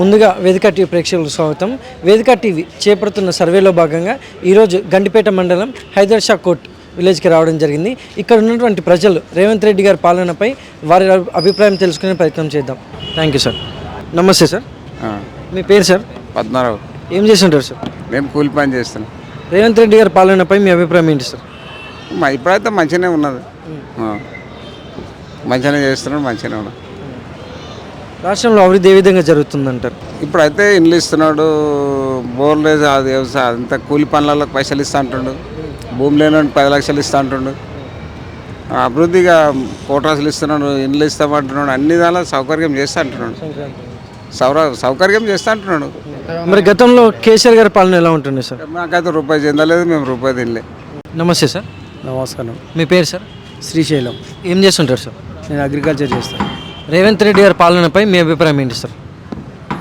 ముందుగా వేదిక టీవీ ప్రేక్షకులకు స్వాగతం. వేదిక టీవీ చేపడుతున్న సర్వేలో భాగంగా ఈరోజు గండిపేట మండలం హైదర్షా కోట్ విలేజ్కి రావడం జరిగింది. ఇక్కడ ఉన్నటువంటి ప్రజలు రేవంత్ రెడ్డి గారి పాలనపై వారి అభిప్రాయం తెలుసుకునే ప్రయత్నం చేద్దాం. Thank you sir. నమస్తే సార్. మీ పేరు సార్? పద్మారావు. ఏం చేస్తుంటారు సార్? మేము కూలి పని చేస్తాం. రేవంత్ రెడ్డి గారి పాలనపై మీ అభిప్రాయం ఏంటి సార్? ఇప్పుడైతే మంచిగానే ఉన్నది, మంచిగానే చేస్తున్నాడు, మంచిగానే ఉన్నది. రాష్ట్రంలో అభివృద్ధి ఏ విధంగా జరుగుతుందంటారు? ఇప్పుడైతే ఇండ్లు ఇస్తున్నాడు, బోర్లేదు, అది వ్యవసాయం అంతా కూలి పనులకు పైసలు ఇస్తా అంటుండు, భూమి లేని 10 లక్షలు ఇస్తా అంటుండు, అభివృద్ధిగా కోటాసులు ఇస్తున్నాడు, ఇండ్లు ఇస్తామంటున్నాడు, అన్ని దానిలో సౌకర్యం చేస్తా అంటున్నాడు, సౌకర్యం చేస్తా అంటున్నాడు. మరి గతంలో కేసీఆర్ గారి పాలన ఎలా ఉంటుంది సార్? మాకైతే రూపాయి చెందలేదు, మేము రూపాయి తినలే. నమస్తే సార్. నమస్కారం. మీ పేరు సార్? శ్రీశైలం. ఏం చేస్తుంటారు సార్? నేను అగ్రికల్చర్ చేస్తాను. రేవంత్ రెడ్డి గారి పాలనపై మీ అభిప్రాయం ఏంటి సార్?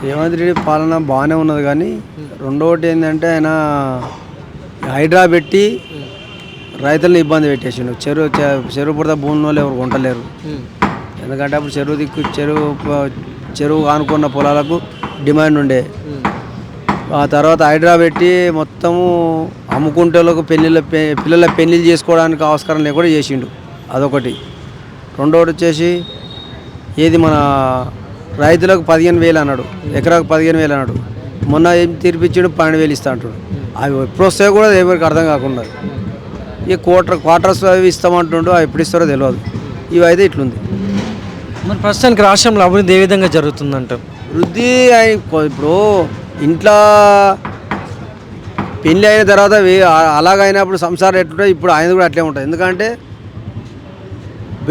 రేవంత్ రెడ్డి పాలన బాగానే ఉన్నది, కానీ రెండోటి ఏంటంటే ఆయన హైడ్రా పెట్టి రైతులను ఇబ్బంది పెట్టేసిండు. చెరువు పుడత భూమి వాళ్ళు ఎవరు కొంటలేరు. ఎందుకంటే అప్పుడు చెరువు ఆనుకున్న పొలాలకు డిమాండ్ ఉండే. ఆ తర్వాత హైడ్రా పెట్టి మొత్తము అమ్ముకుంటేలకు పిల్లల పెళ్ళిళ్ళు చేసుకోవడానికి ఆస్కారం లేకుండా చేసిండు. అదొకటి. రెండోటి వచ్చేసి ఏది మన రైతులకు 15,000 అన్నాడు, ఎకరాకు 15,000 అన్నాడు. మొన్న ఏం తీర్పిచ్చాడు, 12,000 ఇస్తా అంటాడు. అవి ఎప్పుడు వస్తాయో కూడా ఎవరికి అర్థం కాకుండా. ఇక క్వార్టర్స్ అవి ఇస్తామంటుండో, అవి ఎప్పుడు ఇస్తారో తెలియదు. ఇవి అయితే ఇట్లుంది. మరి ప్రస్తుతానికి రాష్ట్రంలో అభివృద్ధి ఏ విధంగా జరుగుతుందంటారు? వృద్ధి ఇప్పుడు ఇంట్లో పెళ్ళి అయిన తర్వాత అలాగైనప్పుడు సంసారం ఎట్లుంటుంది, ఇప్పుడు ఆయన కూడా అట్లే ఉంటుంది. ఎందుకంటే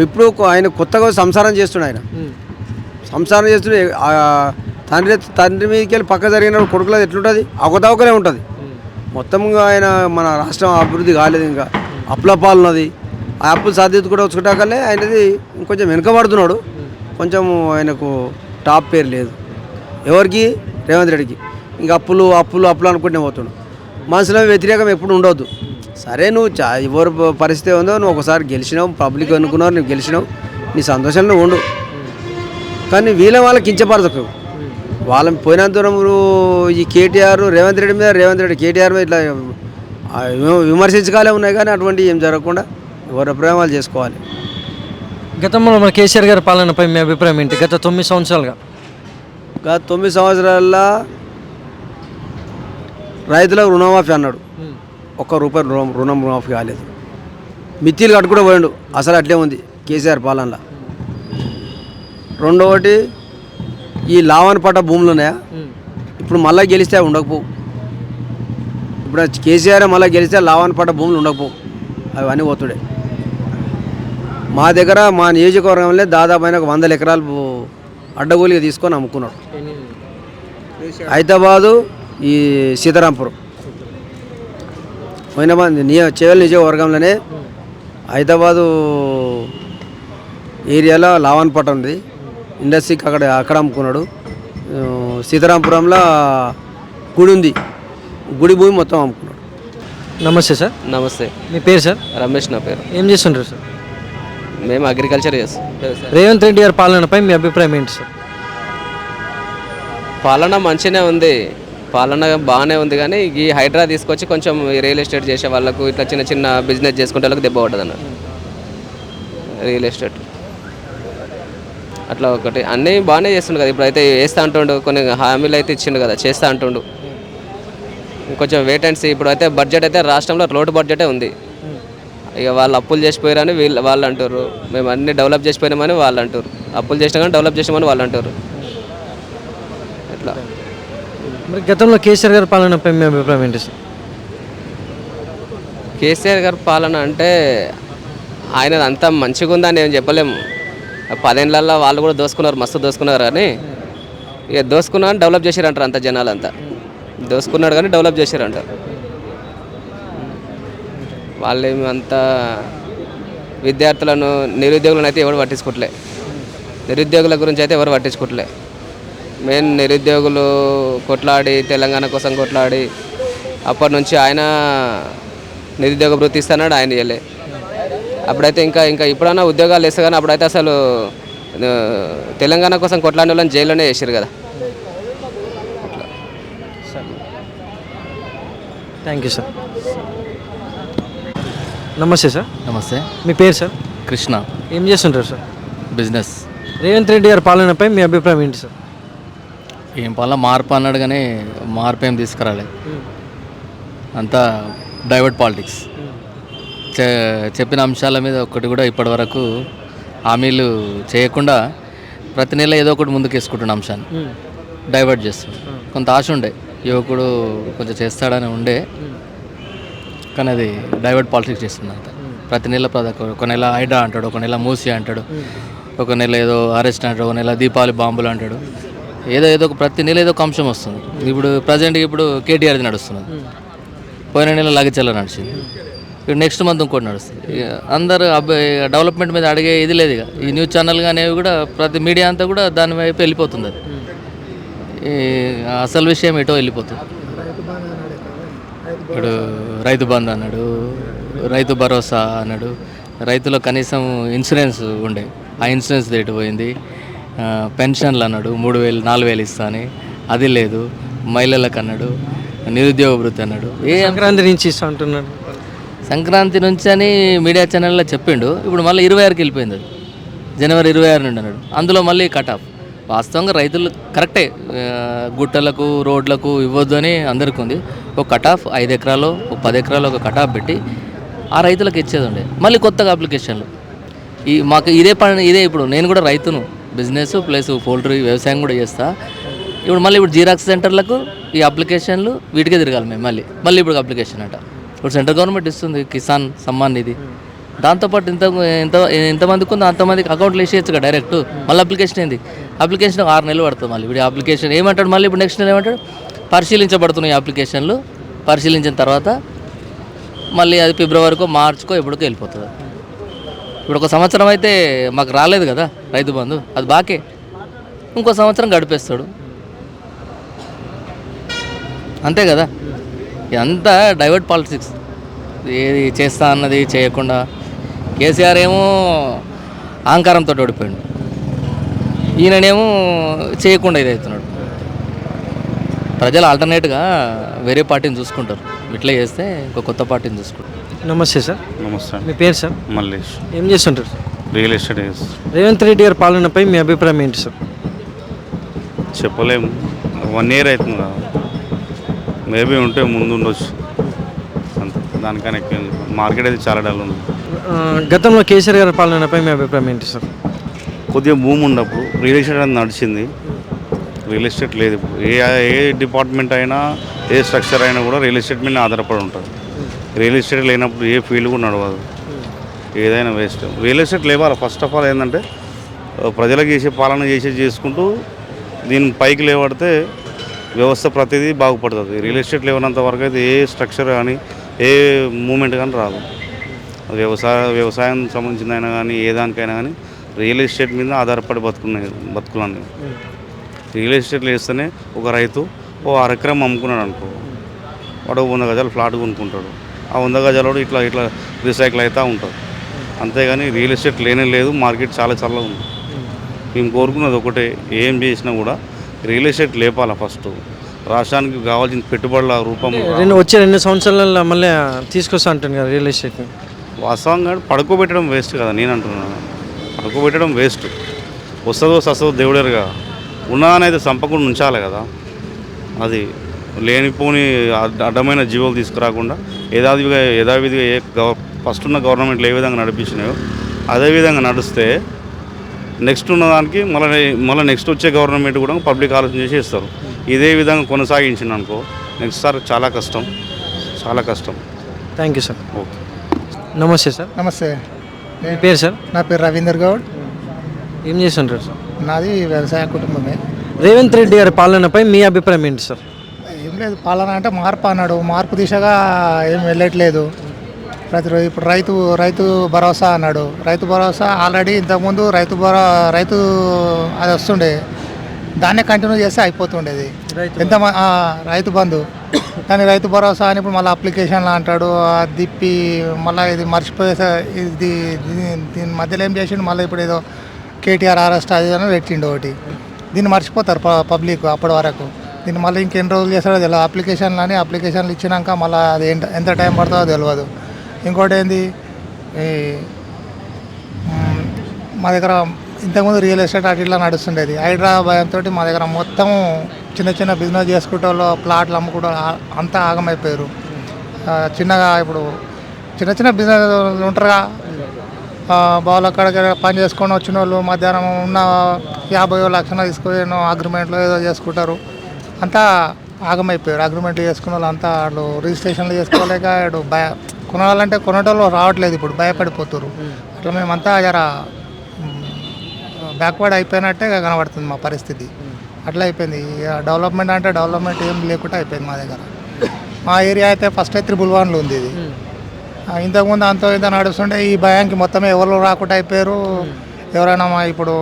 ఇప్పుడు ఆయన కొత్తగా సంసారం చేస్తుండే. ఆయన సంసారం చేస్తుండే తండ్రి మీదకి వెళ్ళి పక్క జరిగినప్పుడు కొడుకులది ఎట్లుంటుంది, అవకతవకలే ఉంటుంది. మొత్తంగా ఆయన మన రాష్ట్రం అభివృద్ధి కాలేదు. ఇంకా అప్పుల పాలు ఉన్నది. ఆ అప్పులు సాధ్యత కూడా వచ్చుకుంటాకలే ఆయనది ఇంకొంచెం వెనుకబడుతున్నాడు. కొంచెం ఆయనకు టాప్ పేరు లేదు ఎవరికి, రేవంత్ రెడ్డికి. ఇంకా అప్పులు అనుకుంటే పోతున్నాడు. మనసులో వ్యతిరేకం ఎప్పుడు ఉండవద్దు. సరే, నువ్వు ఎవరు పరిస్థితి ఉందో, నువ్వు ఒకసారి గెలిచినావు, పబ్లిక్ అనుకున్నావు, నువ్వు గెలిచినావు, నీ సంతోషంలో ఉండు. కానీ వాళ్ళకి కించపరచకు. వాళ్ళని పోయినంత దూరం ఈ కేటీఆర్ రేవంత్ రెడ్డి కేటీఆర్ మీద ఇట్లా విమర్శించకాలే ఉన్నాయి. కానీ అటువంటి ఏం జరగకుండా ఎవరి అభిప్రాయం వాళ్ళు చేసుకోవాలి. గతంలో మన కేసీఆర్ గారి పాలనపై మీ అభిప్రాయం ఏంటి? గత 9 సంవత్సరాలుగా 9 సంవత్సరాల్లో రైతులకు రుణమాఫీ అన్నాడు. ₹1 రుణమాఫీ కాలేదు. మిత్తిలు కట్టుకుంటూ పోయిండు. అసలు అట్లే ఉంది కేసీఆర్ పాలనలో. రెండవటి, ఈ లావన్ పట్ట భూములు ఉన్నాయా, ఇప్పుడు మళ్ళీ గెలిస్తే ఉండకపోవు. ఇప్పుడు కేసీఆర్ మళ్ళీ గెలిస్తే లావన్ పట్ట భూములు ఉండకపోవు, అవన్నీ పోతుండే. మా దగ్గర మా నియోజకవర్గంలో దాదాపు అయినా 100 ఎకరాలు అడ్డగోలిగా తీసుకొని అమ్ముకున్నాడు. హైదరాబాదు, ఈ సీతారాంపురం పోయిన చేవెళ్ళ నియోజకవర్గంలోనే హైదరాబాదు ఏరియాలో లావన్పట్ట ఉంది, ఇండస్ట్రీకి అక్కడ అమ్ముకున్నాడు. సీతారాంపురంలో గుడి ఉంది, గుడి భూమి మొత్తం అమ్ముకున్నాడు. నమస్తే సార్. నమస్తే. మీ పేరు సార్? రమేష్ నా పేరు. ఏం చేస్తుంటారు సార్? మేము అగ్రికల్చర్ చేస్తాం. రేవంత్ రెడ్డి గారి పాలనపై మీ అభిప్రాయం ఏంటి సార్? పాలన మంచిగానే ఉంది, పాలన బాగానే ఉంది. కానీ ఈ హైడ్రా తీసుకొచ్చి కొంచెం రియల్ ఎస్టేట్ చేసే వాళ్ళకు, ఇట్లా చిన్న చిన్న బిజినెస్ చేసుకునే వాళ్ళకి దెబ్బ పడ్డది అన్న. రియల్ ఎస్టేట్ అట్లా ఒకటి అన్నీ బాగానే చేస్తుండు కదా. ఇప్పుడైతే వేస్తా అంటుండు, కొన్ని హామీలు అయితే ఇచ్చిండు కదా, చేస్తా అంటుండు. కొంచెం వెయిట్ అండ్ సీ. ఇప్పుడు అయితే బడ్జెట్ అయితే రాష్ట్రంలో లోటు బడ్జెటే ఉంది. ఇక వాళ్ళు అప్పులు చేసిపోయారని వాళ్ళు అంటారు, మేము అన్నీ డెవలప్ చేసిపోయినామని వాళ్ళు అంటారు. అప్పులు చేసినా కానీ డెవలప్ చేసినామని వాళ్ళు అంటారు. ఇట్లా. మరి గతంలో కేసీఆర్ గారి పాలనపై మీ అభిప్రాయం ఏంటి సార్? కేసీఆర్ గారి పాలన అంటే ఆయన అంతా మంచిగా ఉందని ఏం చెప్పలేము. 10 ఏళ్ళల్లో వాళ్ళు కూడా దోసుకున్నారు, మస్తు దోసుకున్నారు. కానీ ఇక దోసుకున్నా డెవలప్ చేశారంటారు అంత జనాలంతా. దోసుకున్నాడు కానీ డెవలప్ చేశారంటారు. వాళ్ళేమి అంతా విద్యార్థులను, నిరుద్యోగులను అయితే ఎవరు పట్టించుకోవట్లే. నిరుద్యోగుల గురించి అయితే ఎవరు పట్టించుకోవట్లే. మెయిన్ నిరుద్యోగులు కొట్లాడి, తెలంగాణ కోసం కొట్లాడి, అప్పటి నుంచి ఆయన నిరుద్యోగ వృత్తి ఇస్తున్నాడు, ఆయన చేయలే. అప్పుడైతే ఇంకా ఇప్పుడన్నా ఉద్యోగాలు ఇస్తే కానీ అప్పుడైతే అసలు తెలంగాణ కోసం కొట్లాడిన వాళ్ళని జైల్లోనే వేసారు కదా. Thank you sir. నమస్తే సార్. నమస్తే. మీ పేరు సార్? కృష్ణ. ఏం చేస్తుంటారు సార్? బిజినెస్. రేవంత్ రెడ్డి గారి పాలనపై మీ అభిప్రాయం ఏంటి సార్? ఏం పాల మార్పు అన్నాడు కానీ మార్పు ఏం తీసుకురాలే, అంతా డైవర్ట్ పాలిటిక్స్. చెప్పిన అంశాల మీద ఒక్కటి కూడా ఇప్పటివరకు హామీలు చేయకుండా ప్రతి నెల ఏదో ఒకటి ముందుకు వేసుకుంటున్న అంశాన్ని డైవర్ట్ చేస్తాడు. కొంత ఆశ ఉండే యువకుడు కొంచెం చేస్తాడని ఉండే, కానీ అది డైవర్ట్ పాలిటిక్స్ చేస్తుంది అంత. ప్రతి నెల ఒక నెల హైడ్రా అంటాడు, ఒక నెల మూసి అంటాడు, ఒక నెల ఏదో అరెస్ట్ అంటాడు, ఒక నెల దీపావళి బాంబులు అంటాడు. ఏదో ఒక ప్రతి నెల ఏదో ఒక అంశం వస్తుంది. ఇప్పుడు ప్రజెంట్గా ఇప్పుడు కేటీఆర్ది నడుస్తున్నది, పోయిన నెల లగచల్ల నడిచింది, ఇప్పుడు నెక్స్ట్ మంత్ ఇంకోటి నడుస్తుంది. అందరు డెవలప్మెంట్ మీద అడిగే ఇది లేదు. ఇక ఈ న్యూస్ ఛానల్ అనేవి కూడా ప్రతి మీడియా అంతా కూడా దాని వైపు వెళ్ళిపోతుంది. అది అసలు విషయం ఎటో వెళ్ళిపోతుంది. ఇప్పుడు రైతు బంధు అన్నాడు, రైతు భరోసా అన్నాడు, రైతులకు కనీసం ఇన్సూరెన్స్ ఉండే, ఆ ఇన్సూరెన్స్ రేటు పోయింది. పెన్షన్లు అన్నాడు 3,000 4,000 ఇస్తా అని, అది లేదు. మహిళలకు అన్నాడు, నిరుద్యోగ వృత్తి అన్నాడు. సంక్రాంతి నుంచి ఇస్తా అంటున్నాడు. సంక్రాంతి నుంచి అని మీడియా ఛానల్లో చెప్పిండు. ఇప్పుడు మళ్ళీ 26కి వెళ్ళిపోయింది. అది జనవరి 26 నుండి అన్నాడు. అందులో మళ్ళీ కట్ ఆఫ్. వాస్తవంగా రైతులు కరెక్టే, గుట్టలకు రోడ్లకు ఇవ్వద్దు అని అందరికీ ఉంది. ఒక కట్ ఆఫ్ 5 ఎకరాలు, ఒక 10 ఎకరాలు ఒక కట్ ఆఫ్ పెట్టి ఆ రైతులకు ఇచ్చేది ఉండే. మళ్ళీ కొత్తగా అప్లికేషన్లు మాకు ఇదే పని. ఇదే ఇప్పుడు నేను కూడా రైతును, బిజినెస్ ప్లస్ పౌల్ట్రీ వ్యవసాయం కూడా చేస్తా. ఇప్పుడు జీరాక్స్ సెంటర్లకు ఈ అప్లికేషన్లు వీటికే తిరగాలి మేము. మళ్ళీ ఇప్పుడు అప్లికేషన్ అంట. ఇప్పుడు సెంట్రల్ గవర్నమెంట్ ఇస్తుంది కిసాన్ సమ్మాన్ నిధి, దాంతోపాటు ఎంతమందికి ఉందో అంతమందికి అకౌంట్లు వేసేయచ్చు డైరెక్ట్. మళ్ళీ అప్లికేషన్ ఏంది, అప్లికేషన్ 6 నెలలు పడుతుంది. మళ్ళీ ఇప్పుడు అప్లికేషన్ ఏమంటాడు, మళ్ళీ ఇప్పుడు నెక్స్ట్ నెల ఏమంటాడు, పరిశీలించబడుతున్నాయి అప్లికేషన్లు. పరిశీలించిన తర్వాత మళ్ళీ అది ఫిబ్రవరికో మార్చుకో ఎప్పటికో వెళ్ళిపోతుంది. ఇప్పుడు 1 సంవత్సరం అయితే మాకు రాలేదు కదా రైతు బంధు, అది బాకే. ఇంకో సంవత్సరం గడిపేస్తాడు, అంతే కదా. ఇదంతా డైవర్ట్ పాలిటిక్స్. ఏది చేస్తా అన్నది చేయకుండా కేసీఆర్ ఏమో అహంకారంతో ఓడిపోయాడు, ఈయననేమో చేయకుండా ఇది అవుతున్నాడు. ప్రజలు ఆల్టర్నేట్గా వేరే పార్టీని చూసుకుంటారు. ఇట్లా చేస్తే ఇంకో కొత్త పార్టీని చూసుకుంటారు. నమస్తే సార్. నమస్తే. మీ పేరు సార్? మల్లేష్. ఏం చేస్తుంటారు sir? Real estate. Revanth Reddy గారి పాలనపై మీ అభిప్రాయం ఏంటి సార్? చెప్పలేము, 1 year అవుతుంది కదా, మేబీ ఉంటే ముందు ఉండొచ్చు అంతే. దానికన్నా ఎక్కువ మార్కెట్ అయితే చాలా డల్ ఉంది. గతంలో కేసీఆర్ గారి పాలనపై మీ అభిప్రాయం ఏంటి సార్? కొద్దిగా భూమి ఉన్నప్పుడు రియల్ ఎస్టేట్ అనేది నడిచింది. రియల్ ఎస్టేట్ లేదు ఇప్పుడు. ఏ డిపార్ట్మెంట్ అయినా, ఏ స్ట్రక్చర్ అయినా కూడా రియల్ ఎస్టేట్ మీద ఆధారపడి ఉంటుంది. రియల్ ఎస్టేట్ లేనప్పుడు ఏ ఫీల్డ్ కూడా నడవదు, ఏదైనా వేస్ట్. రియల్ ఎస్టేట్ లేవాలి. ఫస్ట్ ఆఫ్ ఆల్ ఏంటంటే ప్రజలకు చేసే పాలన చేసుకుంటూ దీన్ని పైకి లేవడితే వ్యవస్థ ప్రతిదీ బాగుపడుతుంది. రియల్ ఎస్టేట్ లేవనంత వరకు అయితే ఏ స్ట్రక్చర్ కానీ ఏ మూమెంట్ కానీ రాదు. వ్యవసాయం సంబంధించిందైనా కానీ ఏ దానికైనా కానీ రియల్ ఎస్టేట్ మీద ఆధారపడి బతుకులని. రియల్ ఎస్టేట్లో వేస్తేనే ఒక రైతు ఓ 1 ఎకరం అమ్ముకున్నాడు అనుకో, వాడు 100 గజాలు ఫ్లాట్ కొనుక్కుంటాడు. ఆ 100 గజాలు ఇట్లా రీసైకిల్ అవుతూ ఉంటుంది. అంతేగాని రియల్ ఎస్టేట్ లేనే లేదు. మార్కెట్ చాలా చల్లగా ఉంది. మేము కోరుకున్నది ఒకటే, ఏం చేసినా కూడా రియల్ ఎస్టేట్ లేపాలి ఫస్ట్. రాష్ట్రానికి కావాల్సిన పెట్టుబడుల రూపం వచ్చే 2 సంవత్సరాలలో మళ్ళీ తీసుకొస్తా అంటాను కదా రియల్ ఎస్టేట్ని. వాస్తవంగా పడుకోబెట్టడం వేస్ట్ కదా, నేను అంటున్నాను. పడుకోబెట్టడం వేస్ట్. వస్తుందో సస్తుందో దేవుడేరుగా. ఉన్నదానైతే సంపకుండా ఉంచాలి కదా. అది లేనిపోని అడ్డమైన జీవోలు తీసుకురాకుండా యథావిధిగా ఫస్ట్ ఉన్న గవర్నమెంట్లు ఏ విధంగా నడిపించినాయో అదేవిధంగా నడిస్తే నెక్స్ట్ ఉన్నదానికి మళ్ళీ నెక్స్ట్ వచ్చే గవర్నమెంట్ కూడా పబ్లిక్ ఆలోచన చేసి ఇస్తారు. ఇదే విధంగా కొనసాగించింది అనుకో నెక్స్ట్ సార్ చాలా కష్టం. Thank you sir. ఓకే. నమస్తే సార్. నమస్తే. మీ పేరు సార్? నా పేరు రవీందర్ గౌడ్. ఏం చేస్తుంటారు సార్? నాది వ్యవసాయ కుటుంబమే. రేవంత్ రెడ్డి గారి పాలనపై మీ అభిప్రాయం ఏంటి సార్? ఏం లేదు, పాలన అంటే మార్పు అన్నాడు, మార్పు దిశగా ఏం వెళ్ళట్లేదు. ప్రతిరోజు ఇప్పుడు రైతు భరోసా అన్నాడు. రైతు భరోసా ఆల్రెడీ ఇంతకుముందు రైతు అది వస్తుండే, దాన్నే కంటిన్యూ చేస్తే అయిపోతుండేది. రైతు బంధు కానీ రైతు భరోసా అని ఇప్పుడు మళ్ళీ అప్లికేషన్లు అంటాడు. దిప్పి మళ్ళీ ఇది మర్చిపోయే దీని మధ్యలో ఏం చేసిండు, మళ్ళీ ఇప్పుడు ఏదో కేటీఆర్ అరెస్ట్ అది అని పెట్టిండు ఒకటి. దీన్ని మర్చిపోతారు పబ్లిక్ అప్పటి వరకు. దీన్ని మళ్ళీ ఇంకెన్ని రోజులు చేస్తాడో తెలియదు. అప్లికేషన్లు ఇచ్చినాక మళ్ళీ అది ఎంత టైం పడుతుందో తెలియదు. ఇంకోటి ఏంది, ఈ మా దగ్గర ఇంతకుముందు రియల్ ఎస్టేట్ అటు ఇట్లా నడుస్తుండేది. హైదరాబాద్తో మా దగ్గర మొత్తం చిన్న బిజినెస్ చేసుకుంటే ప్లాట్లు అమ్ముకుంటూ అంతా ఆగమైపోయారు. చిన్నగా ఇప్పుడు చిన్న బిజినెస్ ఉంటారుగా, బావులు అక్కడికి పని చేసుకొని వచ్చిన వాళ్ళు మధ్యాహ్నం ఉన్న 50 లక్షలు తీసుకొని అగ్రిమెంట్లో ఏదో చేసుకుంటారు. అంతా ఆగమైపోయారు. అగ్రిమెంట్లు చేసుకున్న వాళ్ళు అంతా వాళ్ళు రిజిస్ట్రేషన్లు చేసుకోలేక కొనాలంటే కొనేటోళ్ళు రావట్లేదు. ఇప్పుడు భయపడిపోతారు. అట్లా మేమంతా జర బ్యాక్వర్డ్ అయిపోయినట్టే కనబడుతుంది మా పరిస్థితి. అట్లా అయిపోయింది. డెవలప్మెంట్ అంటే డెవలప్మెంట్ ఏం లేకుండా అయిపోయింది మా దగ్గర. మా ఏరియా అయితే ఫస్ట్ 311లో ఉంది. ఇది ఇంతకుముందు అంతో ఇంత నడుస్తుంటే ఈ భయానికి మొత్తం ఎవరు రాకుండా అయిపోయారు. ఎవరైనా ఇప్పుడు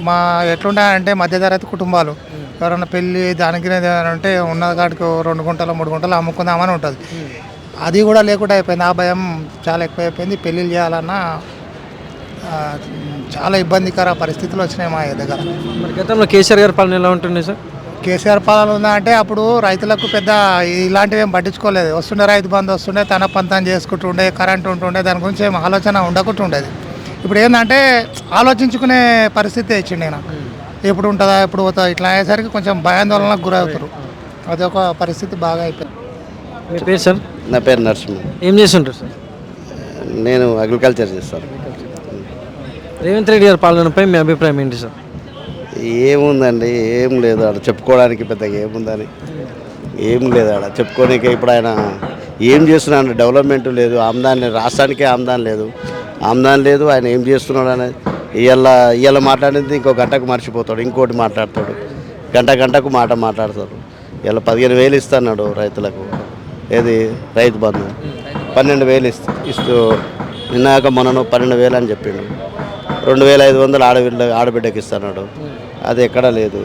మా ఎట్లుంటాయంటే మధ్యతరగతి కుటుంబాలు ఎవరైనా పెళ్ళి దానికి అంటే ఉన్న కాడికి 2 గుంటలు 3 గుంటలు అమ్ముకుందామని ఉంటుంది. అది కూడా లేకుండా అయిపోయింది. ఆ భయం చాలా ఎక్కువ అయిపోయింది. పెళ్ళిళ్ళు చేయాలన్నా చాలా ఇబ్బందికర పరిస్థితులు వచ్చినాయి మా దగ్గర. మరి గతంలో కేసీఆర్ గారి పాలన ఎలా ఉంటుంది సార్? కేసీఆర్ పాలన ఉందా అంటే అప్పుడు రైతులకు పెద్ద ఇలాంటివి ఏం పట్టించుకోలేదు. వస్తుండే రైతు బంధు వస్తుండే, తన పంతం చేసుకుంటుండే, కరెంట్ ఉంటుండే, దాని గురించి ఏం ఆలోచన ఉండకుంటుండేది. ఇప్పుడు ఏంటంటే ఆలోచించుకునే పరిస్థితి ఇచ్చిండు నేను. ఎప్పుడు ఉంటుందా, ఎప్పుడు పోతుందా, ఇట్లా అయ్యేసరికి కొంచెం భయాందోళనకు గురవుతారు. అదొక పరిస్థితి బాగా అయిపోయింది. మీ పేరు సార్? నా పేరు నరసింహ. ఏం చేస్తుంటారు సార్? నేను అగ్రికల్చర్ చేస్తాను. రేవంత్ రెడ్డి గారి పాలనపై మీ అభిప్రాయం ఏంటి సార్? ఏముందండి, ఏం లేదు ఆడ చెప్పుకోవడానికి. పెద్దగా ఏముందని ఏం లేదు ఆడ చెప్పుకోనికి. ఇప్పుడు ఆయన ఏం చేస్తున్నాడు? డెవలప్మెంట్ లేదు, ఆమ్దాని రాష్ట్రానికే ఆమ్దాని లేదు. ఆయన ఏం చేస్తున్నాడు అనేది ఇవాళ మాట్లాడింది ఇంకో గంటకు మర్చిపోతాడు, ఇంకోటి మాట్లాడతాడు, గంటకు మాట మాట్లాడతాడు. ఇలా 15,000 ఇస్తున్నాడు రైతులకు. ఏది రైతు బంధు 12,000 ఇస్తూ నిన్నాక మొన్న 12,000 అని చెప్పిండు. 2,500 ఆడబిడ్డకి ఇస్తున్నాడు. అది ఎక్కడా లేదు.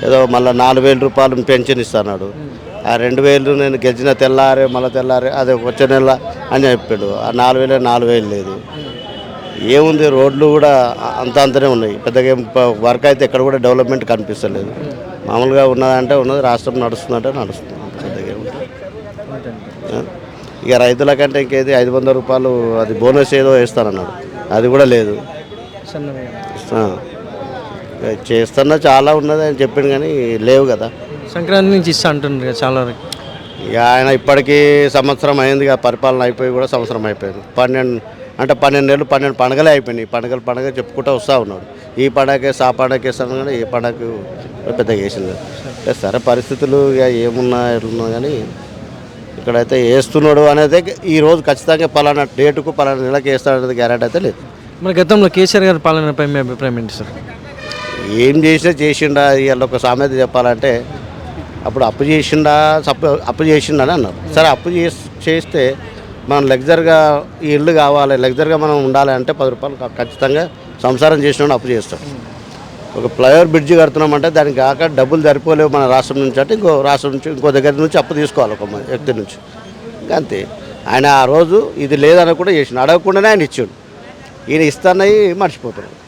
ఏదో మళ్ళీ 4,000 రూపాయలు పెన్షన్ ఇస్తున్నాడు. ఆ 2,000 నేను గెలిచిన తెల్లారే అది వచ్చే నెల అని చెప్పాడు. ఆ 4,000 లేదు. ఏముంది, రోడ్లు కూడా అంతనే ఉన్నాయి. పెద్దగా వర్క్ అయితే ఎక్కడ కూడా డెవలప్మెంట్ కనిపిస్తలేదు. మామూలుగా ఉన్నదంటే ఉన్నది, రాష్ట్రం నడుస్తుందంటే నడుస్తుంది. పెద్దగా ఇక రైతులకంటే ఇంకేది 500 రూపాయలు అది బోనస్ ఏదో వేస్తానన్నాడు. అది కూడా లేదు. చేస్తున్నా చాలా ఉన్నది అని చెప్పిండు కానీ లేవు కదా. సంక్రాంతి నుంచి ఇస్తా అంటున్నారు కదా చాలా వరకు. ఇక ఆయన ఇప్పటికీ సంవత్సరం అయింది కదా, పరిపాలన అయిపోయి కూడా సంవత్సరం అయిపోయింది. 12 నెలలు 12 పండుగలే అయిపోయినాయి. పండుగ చెప్పుకుంటూ వస్తూ ఉన్నాడు. ఈ పండగకేసి ఆ పండగకేస్తాను కానీ ఏ పండగకు పెద్దగా వేసింది. సరే పరిస్థితులు ఇక ఏమున్నా ఎట్లున్నా కానీ ఇక్కడైతే వేస్తున్నాడు అనేది ఈరోజు ఖచ్చితంగా పలానా డేటుకు పలానా నెలకి వేస్తాడనేది గ్యారెంటీ అయితే లేదు. మరి గతంలో కేసీఆర్ గారి పాలనపై మీ అభిప్రాయం ఏంటి సార్? ఏం చేసిండా ఇవాళ ఒక సామెత చెప్పాలంటే, అప్పుడు అప్పు చేసిండా అని అన్నారు. సరే అప్పు చేస్తే మనం లగ్జర్గా ఈ ఇల్లు కావాలి, లగ్జర్గా మనం ఉండాలి అంటే 10 రూపాయలు ఖచ్చితంగా సంసారం చేసినాడు అప్పు చేస్తాం. ఒక ఫ్లైఓవర్ బ్రిడ్జి కడుతున్నామంటే దానికి కాక డబ్బులు సరిపోలేవు మన రాష్ట్రం నుంచి అంటే ఇంకో రాష్ట్రం నుంచి ఇంకో దగ్గర నుంచి అప్పు తీసుకోవాలి ఒక వ్యక్తి నుంచి. ఇంకా అంతే. ఆయన ఆ రోజు ఇది లేదని కూడా చేసిండు, అడగకుండానే ఆయన ఇచ్చాడు. ఈయన ఇస్తానని మర్చిపోతాడు.